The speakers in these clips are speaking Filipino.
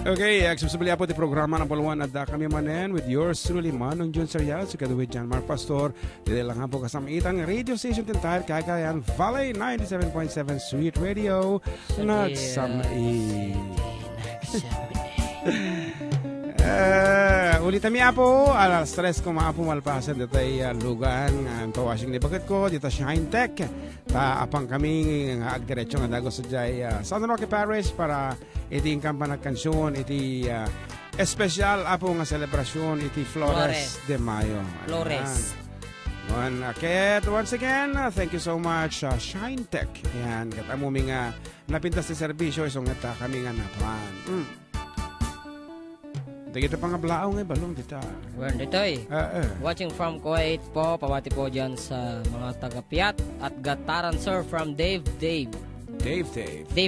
Okay, accessibility po ti programa ng Palawan at kami manen with yours truly Manong John Serial, si Kaduwid John Mark Pastor. Dito lang po kasamitan ng radio station tintahir Cagayan Valley 97.7 Sweet Radio. Nagsami. Ulit kami po, alas 3 kumaapo malpasan dito ay lugan ang pawashing ni bagat ko, dito Shine Tech. Apang kami agdiretso nga dago sa jay San Roque Parish para iti ingkampan ng kansyon, iti espesyal apo nga selebrasyon, iti Flores de Mayo. Flores. Ket, once again, thank you so much, Shine Tech. Yan, katamo mi nga napintas ti serbisyo, isong nga kami nga napan. Kita pa nga blaong balong dito. Well, dito watching from Kuwait po, pawati po dyan sa mga taga-Piat at Gataran sir from Dave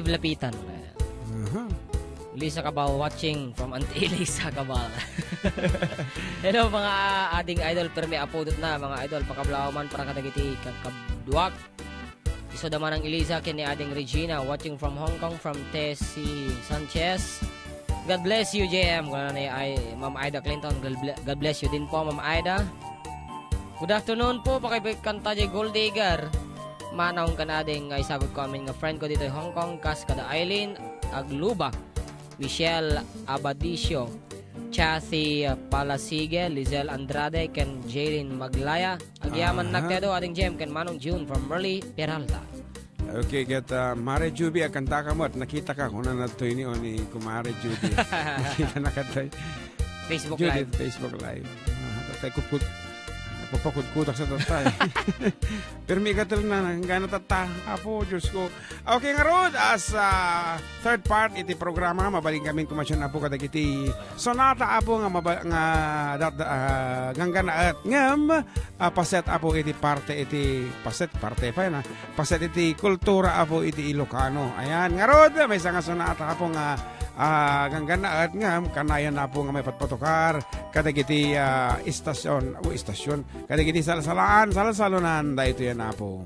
Lapitan. Lisa Cabal watching from Anti-Lisa Cabal. Hello mga ading idol, pero may apodot na mga idol, pakablaw man para kadagiti kakabduak. Iso daman ang Elisa kini ading Regina watching from Hong Kong from Tessie Sanchez. God bless you, JM. Kung ano na Ma'am Ida Clinton, God bless you din po, Ma'am Ida. Good afternoon po, pakibigkanta dyan Gold Digger. Manawang kanading ay sagot ko amin nga friend ko dito Hong Kong, kas kada Eileen Agluba, Michelle Abadicio, Cathy Palasige, Lizelle Andrade, ken Jaylin Maglaya. Agyaman nagtedo ading JM ken Manong June from Merly Peralta. Okay, get Mare Juby, kanta ka mo at nakita ka kung na nato ni Kumare Juby. Nakita na ka tayo. Facebook Live. Facebook Live. Tatay ko papakudkudak sa tatay. Pero may katal na gano'n tatay. Apo, Diyos ko. Okay nga Rod, as third part iti programa, mabaling kami kumasyon na po kadag iti sonata apo nga gangana at ngam paset apo iti parte iti paset parte pa na paset iti kultura apo iti Ilocano. Ayan nga Rod, may isang sonata apo nga gangana at ngam kanayan na po nga may patpatokar kadag iti istasyon kadag iti salasalonan da ito yan na po.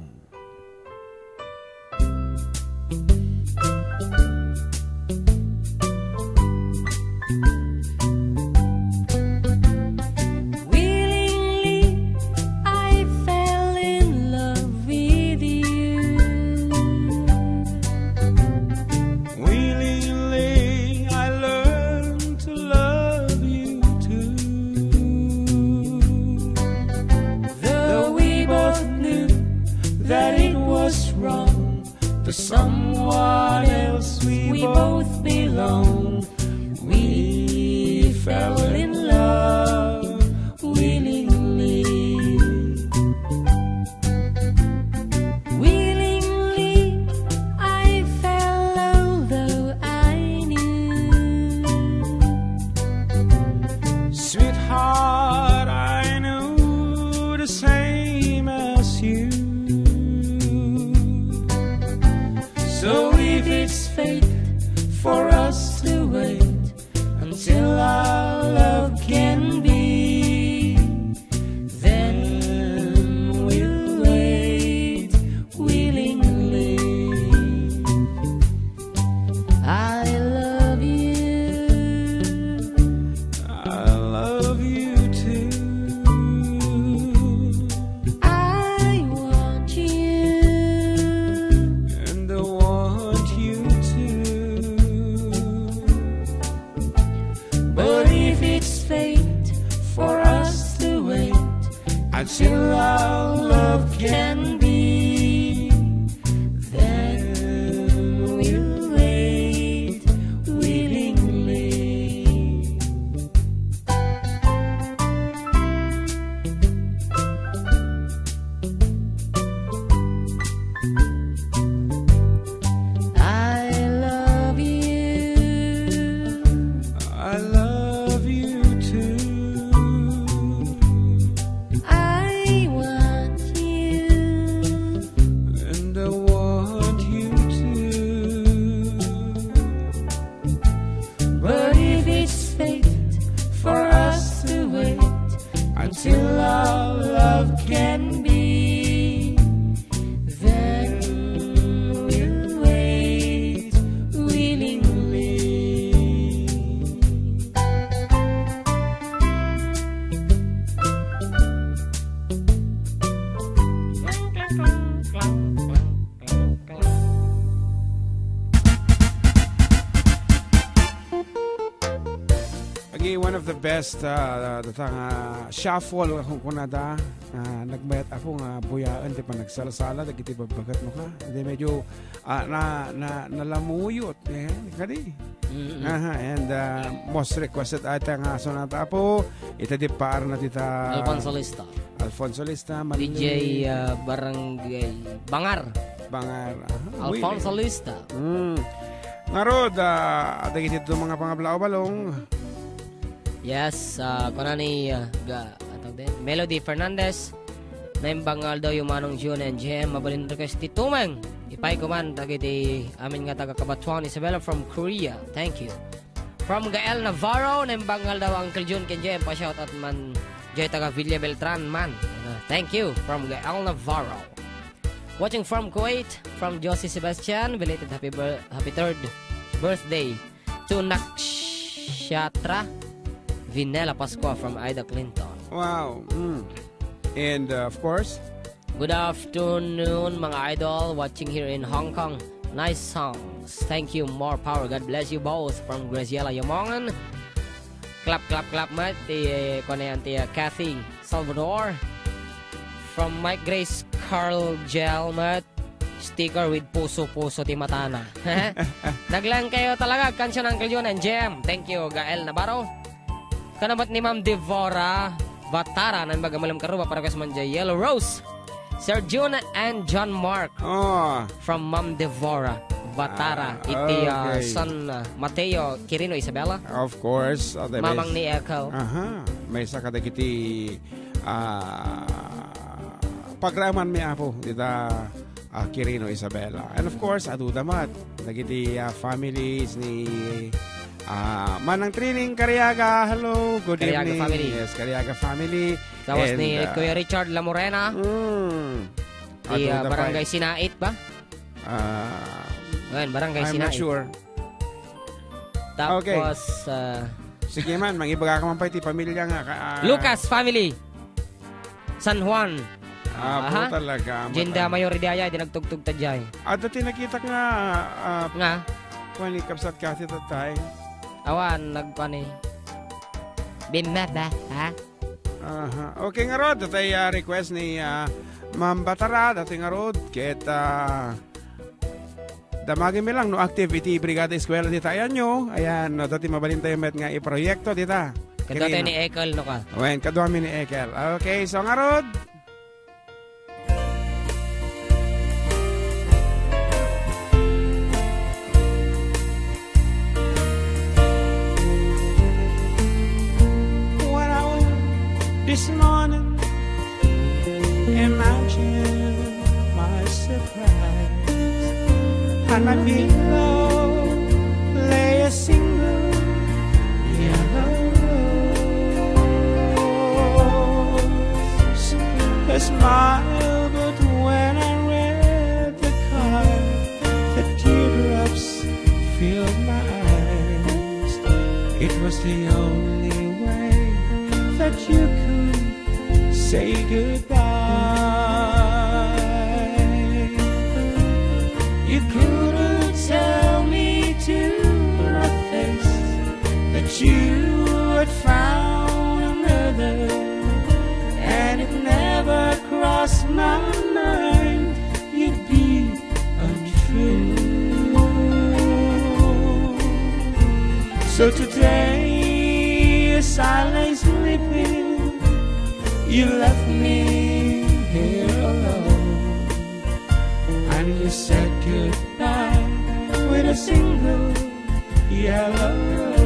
Agi one of the best datang shuffle akong kunada nagmayat ako nga buyaan di pa nagsalasala dagiti babagat mo ka. Hindi medyo nalamuyot kadi. And most requested ata nga sonata po ita di paar na tita Alfonso Lista DJ Barangay Bangar Alfonso Lista. Narod, dagiti ito mga pangablaw balong. Yes, kunani Melody Fernandez, naimbangal daw yung manong June and Jem, mabalin request ti Tumeng. Ipay kuman dagiti amin nga taga Kabatuan Isabella from Korea. Thank you. From Gael Navarro, naimbangal daw Uncle June ken Jem, pa shout out man Joy taga Villa Beltran man. Thank you from Gael Navarro. Watching from Kuwait, from Josie Sebastian, belated happy 3rd birthday to Nakshatra Vinela Pascua from Ida Clinton. Wow. And of course, good afternoon mga idol watching here in Hong Kong. Nice songs. Thank you, more power. God bless you both from Graciela Yamongan. Clap, clap, clap, mat. Kathy Salvador. From Mike Grace Carl Gelmat, sticker with puso-puso ti matana. Naglang kayo talaga, kansya ng Uncle June and Jem. Thank you, Gael Navarro. Kanabat ni Ma'am Devora Batara, nan bagamalam karuba para kasmanja Yellow Rose. Sir June and John Mark. From Ma'am Devora Batara. Iti son Mateo Quirino Isabella. Of course. Mamang ni Echo. May sakadagiti pagraman mi apo dita Quirino Isabella. And of course, adudamat nagiti families ni Manang Trining Cariaga. Hello, good Cariaga evening. Family. Yes, Cariaga family. Tapos ni Kuya Richard Lamorena. Di Barangay Sinait ba? Barangay I'm Sinait. not sure. Tapos sige man, mangibaga ka man pa iti pamilya nga Lucas family. San Juan. po talaga. Jinda Mayoridaya, dinagtugtug tadyay. At dati nakita nga, Nga? kung kapsat kasi tatay. Awan, nagpani. Bimaba, ha? Okay nga rod, dati request ni Ma'am Batara, dati nga rod, ket damagin mi lang, no activity Brigada Eskwela dita, ayan nyo, ayan, no, dati mabalintay met nga i-proyekto dita. Kadwa tayo ni Ekel, no ka? Wen, kadwa mi ni Ekel. Okay, so nga rod, this morning, imagine my surprise. On my pillow lay a single yellow rose. A smile, but when I read the card, the teardrops filled my eyes. It was the only way that you could say goodbye. You couldn't tell me to my face that you had found another, and it never crossed my mind you'd be untrue. So today, as I lay sleeping, you left me here alone, and you said goodbye with a single yellow rose.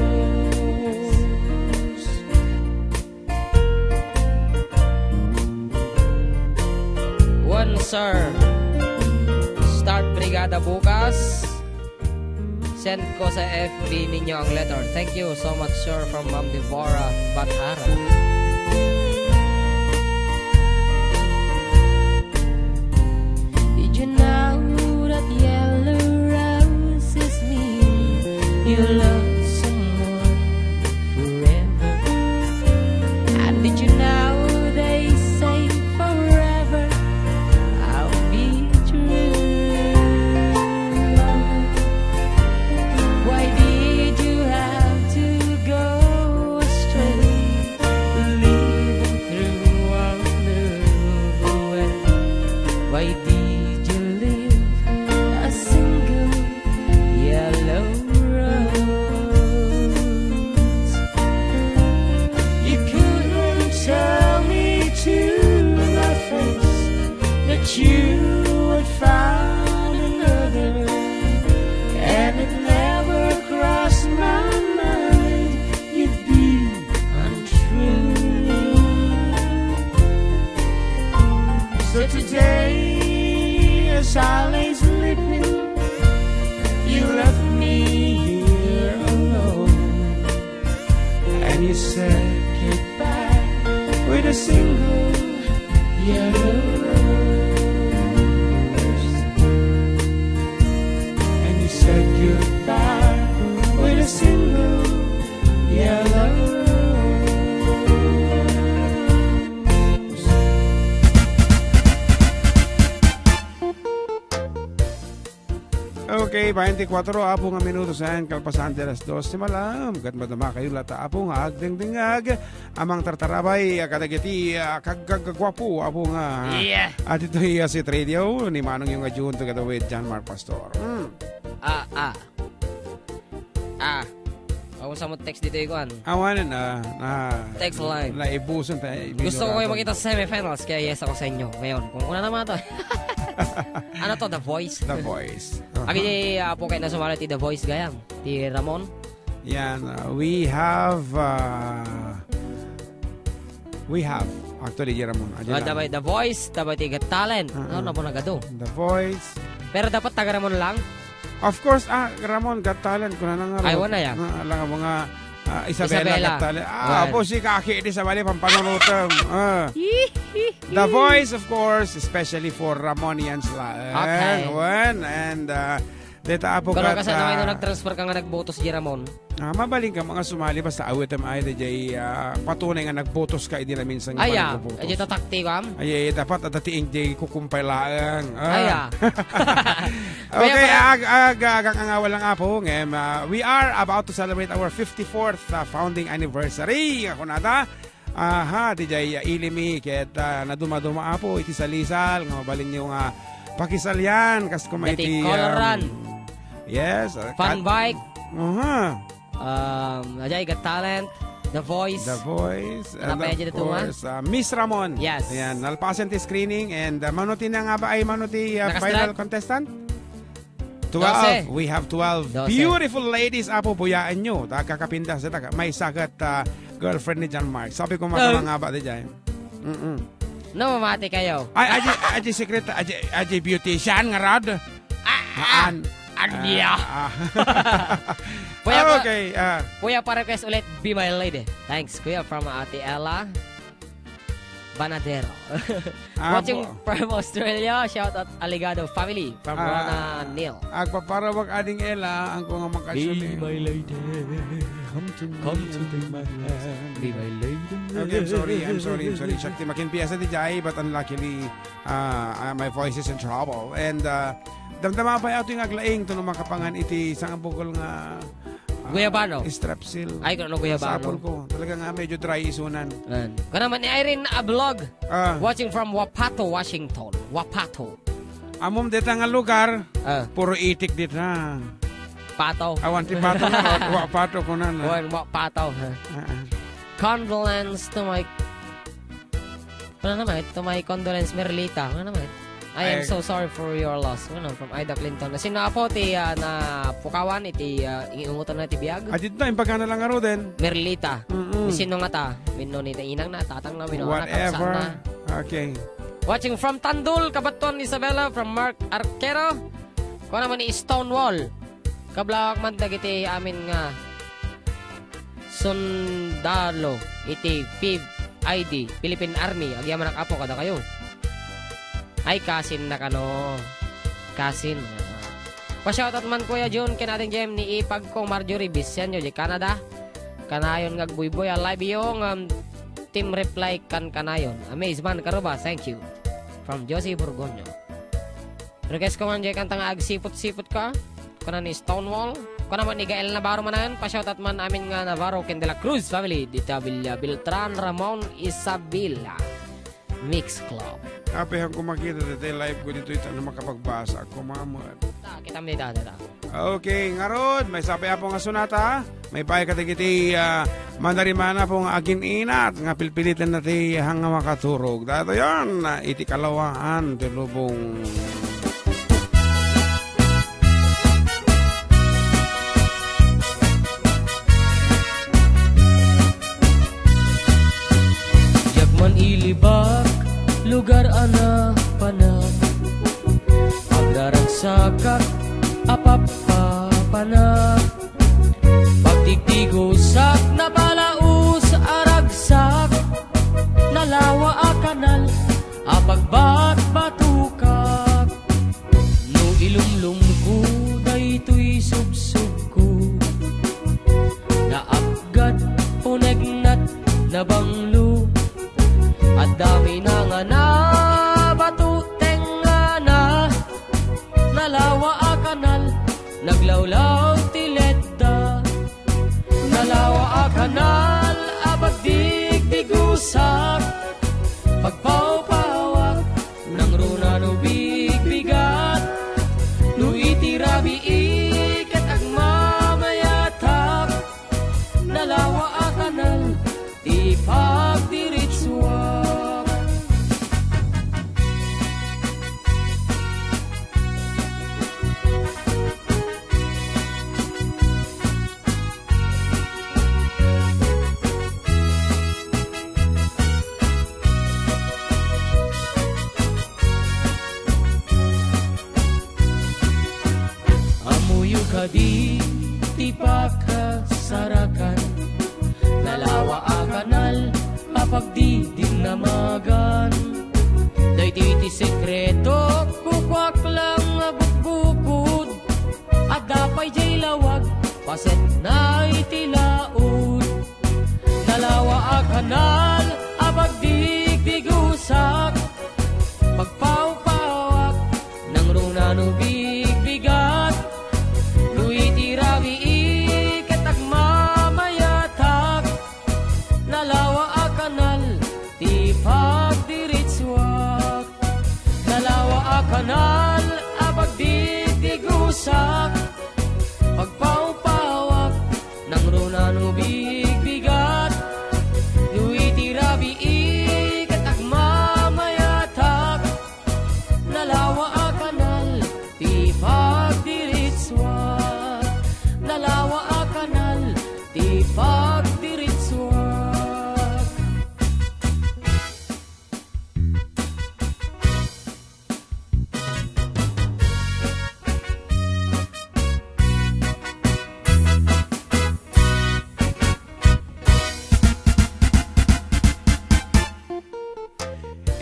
One, sir. Start Brigada bukas. Send ko sa FB ninyo ang letter. Thank you so much, sir, from Ma'am Devora Batara. Did you know that yellow rose is me? You love someone forever. And did you know they say forever I'll be true? Why did you have to go said goodbye with a single yellow rose. And you said goodbye with a single yellow rose. Okay, 24 apo nga minuto sa kalpasan de las 12 malam. Kat madama kayo lata apo nga agding-dingag. Amang tartarabay kadagiti kagagwapo apo nga. Yeah. At ito si Radio ni Manong yung adjun together with John Mark Pastor. Ako sa mo text dito ikuan. Awanan Text line. Naibuson tayo. Gusto ko kayo makita sa semifinals, kaya yes ako sa inyo ngayon. Kung una naman to. Ano to, The Voice? The Voice. Aki po kayo na sumali ti The Voice gayam. Ti Ramon. Yan, we have actually Ramon. Dabay The Voice, dabay ti Got Talent. Ano na po nagado? The Voice. Pero dapat taga Ramon lang. Of course, Ramon Got Talent ko na nga. Ay, wala yan. Alam nga mga Isabela Got Talent. Po si Kaki di sa bali pampanonotam. The Voice, of course, especially for Ramonians lang. Okay. And deta apo Pero kat. kasi naman ito nag-transfer ka nga nagbotos si Ramon. Mabaling ka mga sumali basta awit am ay DJ patunay nga nagbotos ka hindi na minsan nga nagbotos. Ay tatakti kam. Ay dapat adating di kukumpay lang. Okay, nga walang apo ngem we are about to celebrate our 54th founding anniversary. Ako nata. DJ ilimi ket naduma-duma apo iti salisal nga mabaling niyo nga pakisalyan kas kumaiti coloran. Yes, Fun bike. Ajay Got Talent, The Voice. The Voice. And of course, Miss Ramon. Yes. Ayan, nalpasan ti screening and manuti na nga ba ay manuti final contestant? 12. We have 12 beautiful ladies apo buyaan nyo. Kakapinda sa taga. May sagat girlfriend ni John Mark. Sabi ko nga ba di dyan? No, mamati kayo. Aji secret, aji beautician nga rad. Okay. Kuya, pa-request ulit, Be My Lady. Thanks, Kuya, from Ate Ella Banadero. Watching from Australia, shout out Aligado family from Rona Neil. Agpaparawag ading Ella, ang kung makasuli. Be my lady, come to take my hand. Be my lady. Okay, I'm sorry. Shakti makinpiyasa di jay, but unluckily, my voice is in trouble. And, damdama pa yato yung aglaing to nung makapangan iti isang bukol nga Guyabano. Strepsil. Ay, kung ano Guyabano. Sapol ko. Talaga nga medyo dry isunan. Kung naman ni Irene Ablog, watching from Wapato, Washington. Wapato. Amom dita nga lugar, puro itik dita. Pato. Awan ti pato na. Wapato ko na. Wapato. Condolence to my... Ano naman? To my condolence, Merlita. Ano naman? I am so sorry for your loss. From Ida Clinton. Sino po ti na pukawan iti iungutan na ti biag? Dito na impagka na lang aro din. Merlita. Sino nga ta? Minno ni inang na tatang na minno na whatever. Okay. Watching from Tandul, Kabatuan Isabela from Mark Arquero. Ko naman ni Stonewall. Kablawak man dagiti amin nga sundalo iti PID Philippine Army. Agyaman ang apo kada kayo. Ay, kasin na kano. Kasin. Pa-shoutout man Kuya Jun, kinating gem ni Ipag kong Marjorie Bisyan yun, Canada. Kanayon ngagbuyboy, alive yung team reply kanayon. Amaze man, karuba, thank you. From Josie Burgonyo. Request ko man dyan kantang agsipot-sipot ka. Kuna ni Stonewall. Kuna man ni Gael Navarro manayon. Pa-shoutout man amin nga Navarro, Ken de la Cruz family. Dita Villa Beltran, Ramon, Isabela. Mix Club. Kapihang ko makita dito live ko dito ito na makapagbasa ako mamad. Kita mo dito. Okay, ngarod, may sabi po nga sunata. May pay katigiti mandarimana po nga agin inat. Nga pilpilitan na ti hanga makaturog. Dato yan, iti kalawaan, tilubong. Jagman ilibak lugar anak panak pagraragsakak apapapanak pagtigtigosak na palausa nalawa a kanal a pagbat batukak no ilumlum ko daytoy subsub ko naapgad unegnat na banglo at dami na nga na batuteng nga na nalawa a kanal naglawlaw tiledda nalawa a kanal abagdigdigusak pagpawpawak ng runa no bigbigat no itirabi ikat agmamayatak nalawa a kanal ipagdiritswak. Kadi tipakasarakan nalawa a kanal apagdiding namagan daytiti sekreto kukwak lang abugbukod at dapay jay lawag paset na itilaod nalawa a kanal apagdigdigusak pagpawpawak ng runa no bigbigat itirabi ikat agmamayatak nalawa a kanal ti pagdiritswak nalawa a kanal abagdigdigusak pagpawpawak ng runa no bigbigat no itirabi ikat agmamayatak nalawa a kanal ti pagdiritswak nalawa a kanal ti pagdiritswak.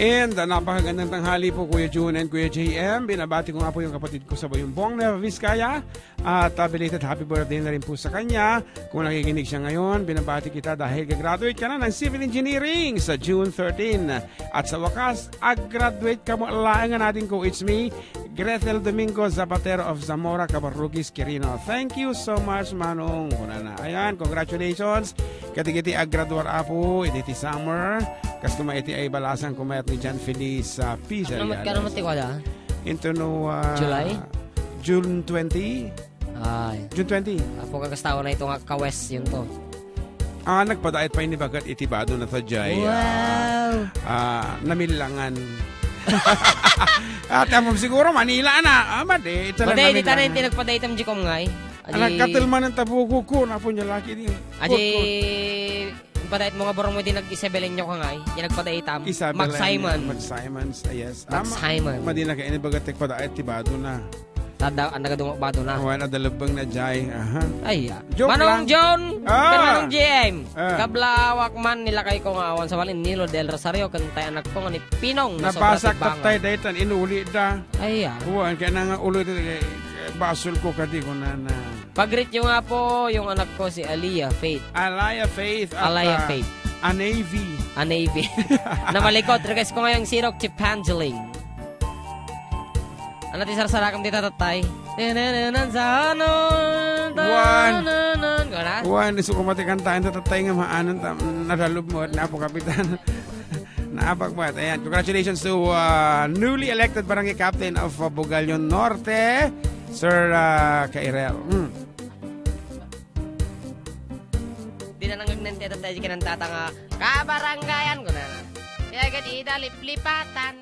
And napakagandang tanghali po Kuya June and Kuya JM. Binabati ko nga po yung kapatid ko sa Bayumbong, Nueva Vizcaya. At belated happy birthday na rin po sa kanya. Kung nakikinig siya ngayon, binabati kita dahil gagraduate ka na ng Civil Engineering sa June 13. At sa wakas, ag-graduate ka mo. Alaangan natin ko, it's me, Grethel Domingo Zapatero of Zamora, Cabarrugis, Quirino. Thank you so much, Manong. Ayan, congratulations. Kati-kiti ag-graduar apo, iti summer. Kas kumaiti ay balasan kumayat ni John Feliz sa Pisa. Ano ka naman tikwala? Into no... July? June 20? Ay. June 20? Apo kagastawa na ito nga ka-west yun to. Nagpadait pa ini bagat itibado na to Jay. Wow! Namilangan. At siguro Manila na. Madi, di tayo hindi nagpadaitam di kom ngay. Katilman ng tabuko ko na po niya laki din. Padait mo nga barong mo din nag-Isabelin nyo ka nga yung nagpadaitam. Max Simon. Max Simons, yes. Max Simon. Madi na kainin bagatik padait tibado na. Ang nagadumabado na. Wala dalabang na Jai. Ay, joke Manong lang. John, Manong JM. Kablawak man nila kay ko nga awan sa walin Nilo del Rosario kantay anak ko nga ni Pinong na napasak tatay daytan inuli da. Ay, Uwan kaya na nga ulo basol ko kadi ko na. Pag-greet nyo nga po yung anak ko si Aliyah Faith. Aliyah Faith. A Navy. Na malikot. Request ko ngayong sirok si Pangeling. Ano ti sarsarakam dito tatay? Juan, isu ko matikantaan tatay nga maanan nadalub mo at napo kapitan. Naapagbat. Ayan, congratulations to newly elected barangay captain of Bugalyon Norte, Sir Kairel. Di na nangagnente tatay ka ng tatanga kabarangayan ko na. Kaya ganida liplipatan.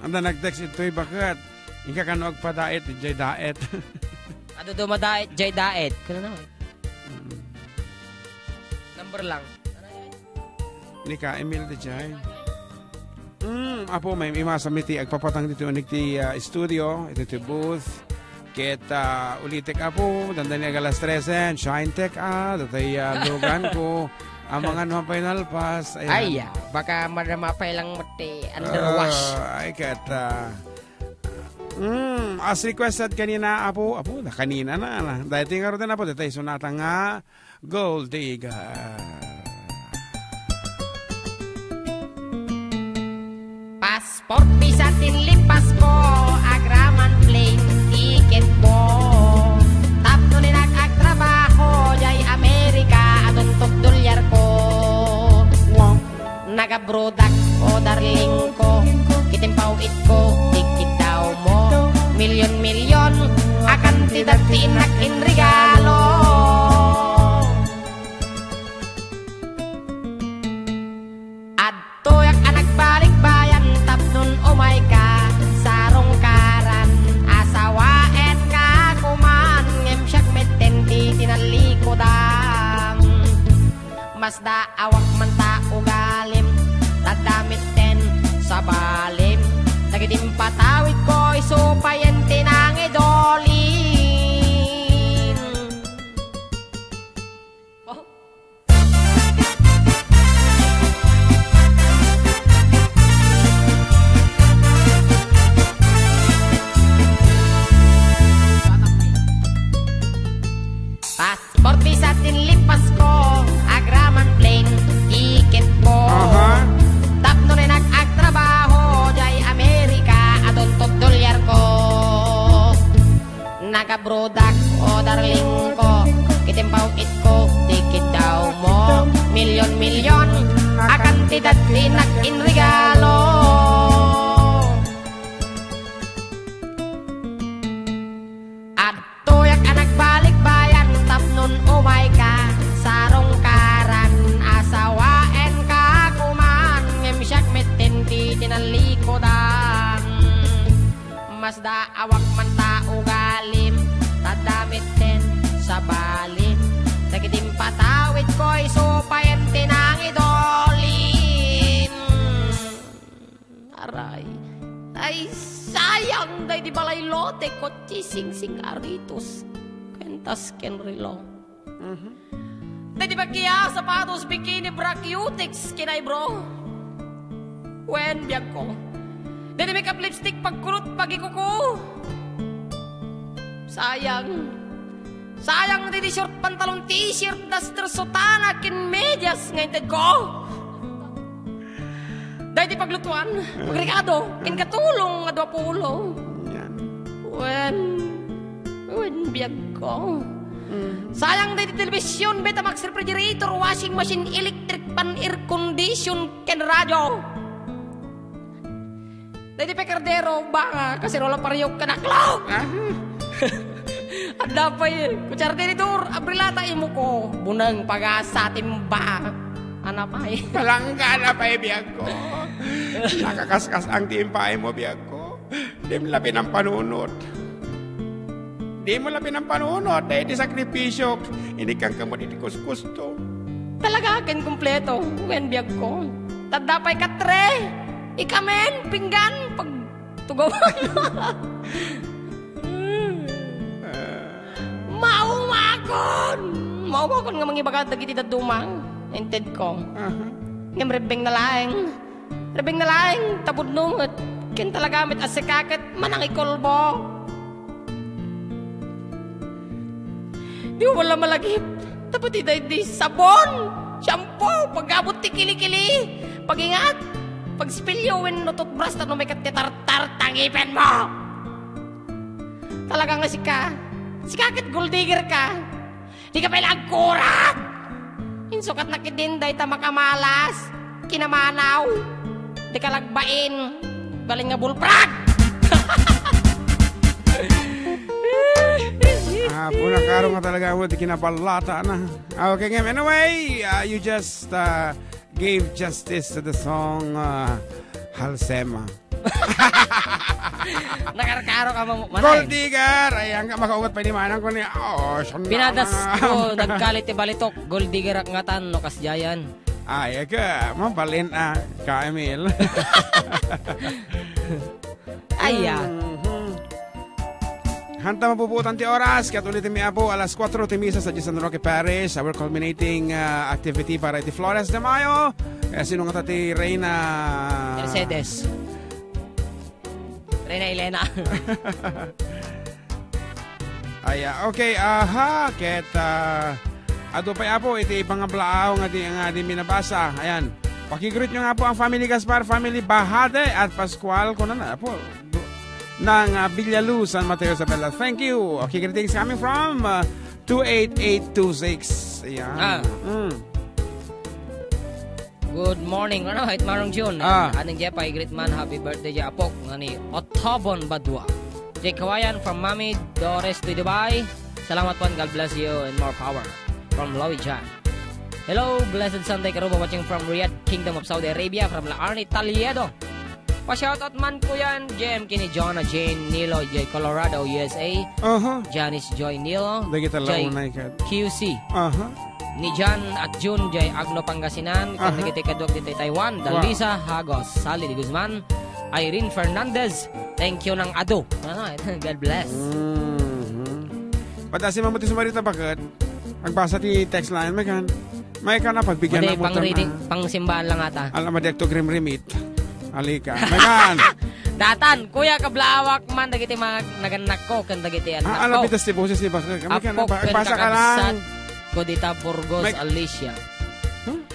Anda nag-text ito'y bakit? Ika ka noog pa daet, Jay daet. Ado dumadaet, Jay daet. Kano na? Number lang. Ni ka, Emil de Jay. Apo, may imasamiti, agpapatang dito unik ti studio, ito ti booth. Kita ulitek apo, dandan niya galas 13, shine tech datay lugan ko. Ang mga naman nalpas. Ay, baka madamapay lang mati underwash. Ay, kata. As requested kanina, Apo, na kanina na. Dahil tingaro din, Apo, dito sunata nga, Gold Digger. Passport, visa, tinlipas ko, agraman, plane, ticket ko. Tapno ni nag-agtrabaho, jay Amerika, aduntok dolyar ko. Nagabrodak ko, darling ko, kitimpawit ko, tikit daw mo. Milyon-milyon, akan tidatiin nakin regalo. Adto yak anak balik bayan, tapnon umay ka, sarong karan, asawaen ka kuman, ngemsyak meten di tinalikodam. Mas da awak man ta ugalim, tadamit ten sa balim, nagidim patawid ko, isupayan tinang idolin. Oh. Passport, visa, tinlipas ko, agraman, plane, ticket ko. Tapno rin nag-agtrabaho, jay Amerika, aduntot dolyar ko. Nagabrodak ko, darling ko, kitimpawit ko, tikit daw mo. Milyon-milyon, akan tidatin nakin regalo. Adto yak anak balik bayan, tapnon umay ka, sarong karan, asawaen ka kuman, ngemsyak meten di tinalikodan. Mas da awak man ta ugalim, tadamit ten sa balim, nagidim patawid ko, isupayan tinang idolin. Aray, ay sayang, day di balay lote ko, sing aritos, kwentas kenrilo. Day di bagya, sapatos, bikini, bra, cutics, kinay bro. Wen, biyag ko. Day di makeup, lipstick, pagkurot, pagikuko. Sayang. Sayang, day di short, pantalon, t-shirt, duster, sotana, kin medyas, ngayon ko. Day di paglutuan, pagregado, kin katulong, nga 20. Yan. Wen, biyag ko. Sayang day di telebisyon, Betamax, refrigerator, washing machine, electric pan, air condition, ken radyo. Day di pekardero, banga, kasirola pariyok, kanaklaw. At dapay, kutsarderitor, abrilata imo ko, bunang pag-asa timba. Anapay. Palangga na pa biyag ko. Nakakaskas ang timpay mo, biyag ko. Di mo labi ng panunod. Di mo labi ng panunod. Dahil di sakripisyo. Hindi kang kamot iti gusto. Talaga akin kumpleto, wen biyag ko. Tadapay katre, ikamen, pinggan, pag tugawan. Maumakon nga mga ibagad dagiti dadumang. Inted ko. Ngam rebeng na laeng. Rebeng na laeng, tabod nungot. Kin talaga mit asikakat, manang ikolbo. Di wala malagip. Tapos di sabon, shampoo, pagabot ti kili-kili. Pag-ingat, pag-spilyowin no toothbrush na may katitartar tangipin mo. Talaga nga sikakit gold digger ka. Di ka pala agkurat. Insukat na kidinday ta makamalas. Kinamanaw. Di ka lagbain. Galing nga bulprag. Punakaro nga talaga mo. Di kinabalata na. Okay, ngam. Anyway, you just gave justice to the song Halsema. Nakarkaro ka mo, manay. Gold digger! Ayan ka, makaugat pa ni Manang ko niya. Oh, Binadas ko, nagkalit balitok, gold digger ak ngatan, no kasjayan. Ay, ka, mabalin ka, Emil. Aya. hanta mapuputan ti oras, kat ulitin mi apo, alas 4 ti misa sa San Roque Parish, our culminating activity para iti Flores de Mayo. Kaya sino nga ti Reyna... Mercedes. Reyna Elena. Ay, okay, ket ato pa apo, iti pangablaaw nga di minabasa. Ayan, pakigreet nyo nga po ang Family Gaspar, Family Bahade at Pascual, kuno na po, ng Villalu, San Mateo, Isabela. Thank you. Okay, greetings coming from 28826. Ayan. Good morning, ano, hit marong June. Aning Jepay, great man, happy birthday, Apok, ngani, Otobon Badwa. Jake Kawayan from Mami Doris to Dubai. Salamat po, God bless you and more power. From Lowy Jan. Hello, blessed Sunday, Karuba watching from Riyadh, Kingdom of Saudi Arabia, from La Arnie Taliedo. Pa-shoutout man po yan, JM Kini Jonah Jane Nilo, J. Colorado, USA. Janice Joy Nilo, J. QC. Ni Jan at June, J. Agno Pangasinan, Kandikitikadwag dito Taiwan, Dalisa Hagos, Sally Di Guzman, Irene Fernandez, thank you ng Ado. God bless. Patasi mamuti sumarita bakit? Agbasa ti text line, may ka na pagbigyan ng motor na. Pang simbahan lang ata. Alam mo, dekto grim remit. Halika. Magan. Datan, kuya kablawak man dagiti mga naganak ko kan dagiti anak ko. Alam bitas ti boses ni bakit? Kami ka na basa ka lang. Kodita Burgos Alicia.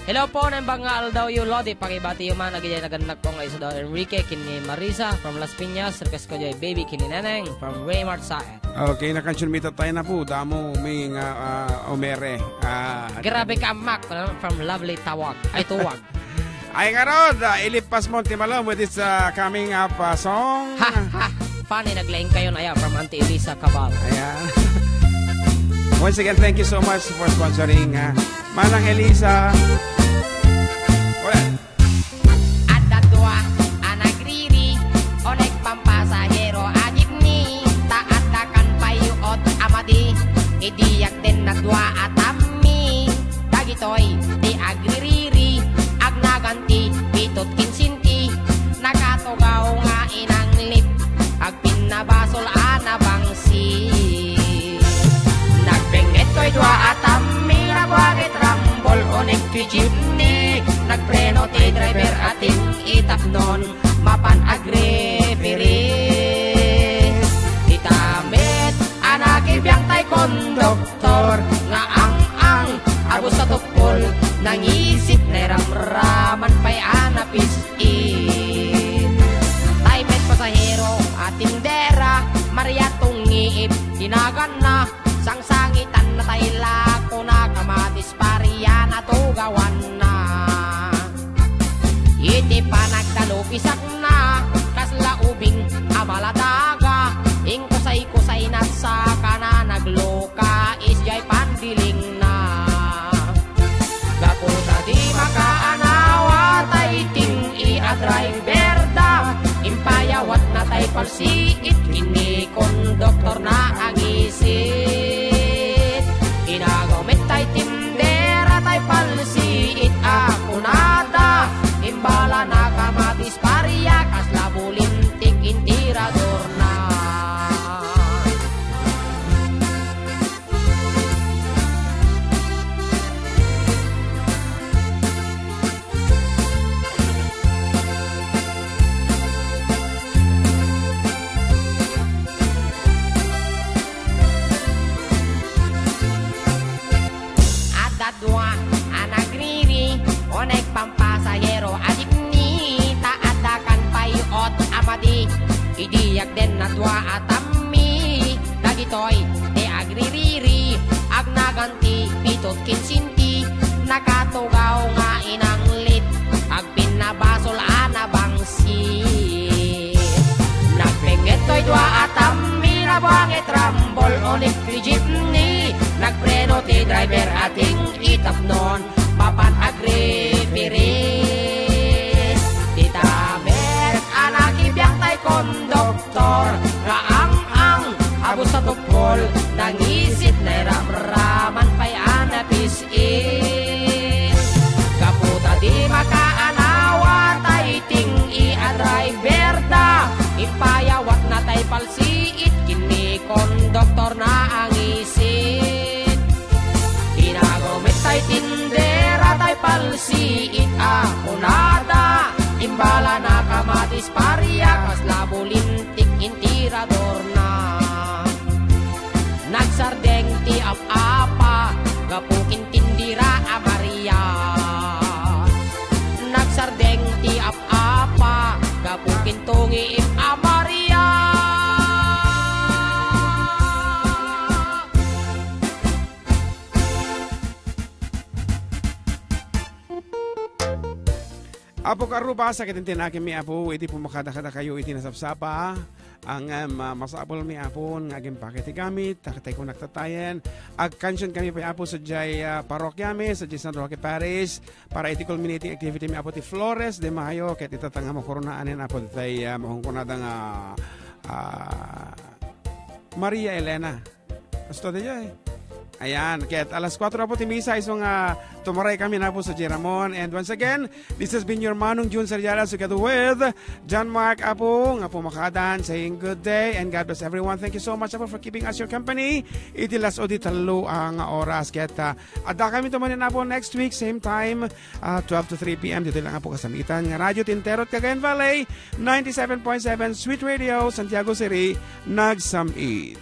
Hello po, nang nga daw yung Lodi, pakibati yung man agay naganak ko nga isa daw Enrique kini Marisa from Las Piñas, request ko jay baby kini Neneng from Raymart Saet. Okay, nakansyumita tayo na po. Damo may omere. Grabe ka mak from lovely Tawag. Ay Tuwag. Ay nga Rod, ilipas mo Timalo with this coming up song. Funny, naglaing kayo na from Auntie Elisa Cabal. Ayan. Once again, thank you so much for sponsoring Manang Elisa. Ada dua anak riri, onek pampasahero ajib ni, taat akan payu ot amadi, idiyak den na dua atami, dagitoy di agririri. Naganti, pitot kinsinti, nakatogaw nga inanglit, ag pinabasol anabangsi. Nagbenget ko'y dua atam, mirabwagit rambol onek tuy jeepney, nagpreno ti driver ating itapnon, mapan agrepere. Itamit, anak ibiyang tay konduktor, nga ang abos sa tukpol, nangisip na ramraman pa'y anapis Taimet pasahero at tindera, Mariatong ngiip, tinagan na, sangsangitan na tayla ko na kamatis pariyan at ugawan na. Iti pa nagtalupisak na, kasla ubing amaladaga, ing kusay-kusay na sa kana nagloka, isjay pandiling na. Gaputa di makaanawa tay ting i-driver da, impayawat na tay palsiit, kini konduktor na ang isit. Inagawit tay tindera tay palsiit, ako nada, imbala na kamatis pariya, kasla bulintik intirador na. Dua anak riri, onek pampasahero ajib ni, taatakan payot amadi, idiyak den na dua atami, dagitoy te agririri, ag naganti pitot kinsinti, nakatugaw nga inanglit, ag pinabasol anabangsi. Nagpenget ko'y dua atami, rabangit rambol onek tuy jeepney, nagpreno ti driver ating itapnon, papan agrepere. Titamer, anak ibiyang tay konduktor, raang-ang, abos sa tukpol, nangisit na ramraman pa'y anapis Kaputa di makaanawa, tay ting i-driver da, ipayawat na tay palsiit, kini konduktor. gapukin tindira a Maria. Nagsardeng ti apa, gapukin tungi a Maria. Apo karupa sa kitintinakin mi apo, iti pumakada-kada kayo iti nasapsapa. Ang masapol mi apon, ngaging pakiti gamit, takatay ko naktatayan. Ag-kansyon kami pa apo sa jay parokya mi, sa jay San Roque Parish, para iti culminating activity mi apo ti Flores de Mayo, kaya itatanga mo koronaanin apo tay mahungkunadang Maria Elena. Gusto de jay. Ayan, kaya alas 4 po timisa isong tumaray kami na po sa Jeramon. And once again, this has been your Manong June Sarjara together with John Mark Apo, nga po makadan, saying good day and God bless everyone. Thank you so much Apo for keeping us your company. Itilas o di talo ang oras. Kaya ada kami tumanin na po next week, same time, 12 to 3 p.m. Dito lang po kasamitan. Nga Radio Tintero at Cagayan Valley, 97.7 Sweet Radio, Santiago City, nagsamit.